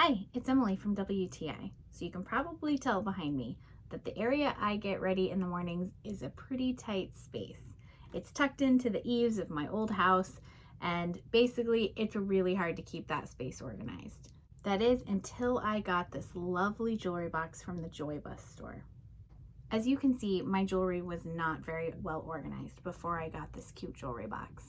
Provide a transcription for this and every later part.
Hi, it's Emily from WTI. So you can probably tell behind me that the area I get ready in the mornings is a pretty tight space. It's tucked into the eaves of my old house, and basically it's really hard to keep that space organized. That is until I got this lovely jewelry box from the JOYBOS store. As you can see, my jewelry was not very well organized before I got this cute jewelry box.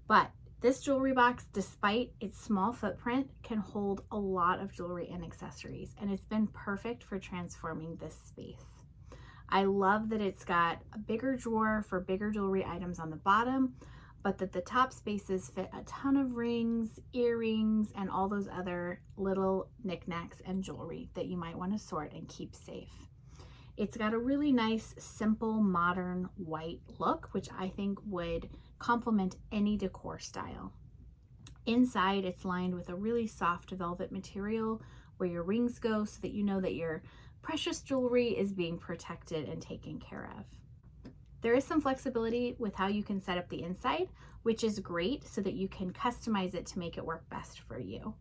But this jewelry box, despite its small footprint, can hold a lot of jewelry and accessories, and it's been perfect for transforming this space. I love that it's got a bigger drawer for bigger jewelry items on the bottom, but that the top spaces fit a ton of rings, earrings, and all those other little knickknacks and jewelry that you might want to sort and keep safe. It's got a really nice, simple, modern white look, which I think would complement any decor style. Inside, it's lined with a really soft velvet material where your rings go so that you know that your precious jewelry is being protected and taken care of. There is some flexibility with how you can set up the inside, which is great so that you can customize it to make it work best for you.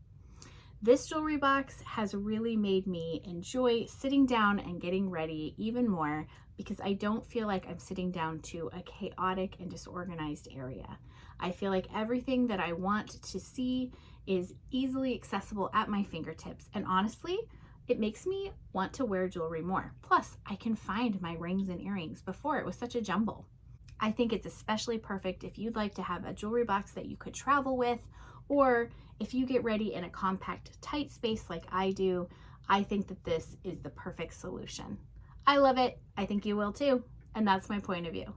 This jewelry box has really made me enjoy sitting down and getting ready even more because I don't feel like I'm sitting down to a chaotic and disorganized area. I feel like everything that I want to see is easily accessible at my fingertips, and honestly, it makes me want to wear jewelry more. Plus, I can find my rings and earrings. Before, it was such a jumble. I think it's especially perfect if you'd like to have a jewelry box that you could travel with, or if you get ready in a compact, tight space like I do. I think that this is the perfect solution. I love it. I think you will too. And that's my point of view.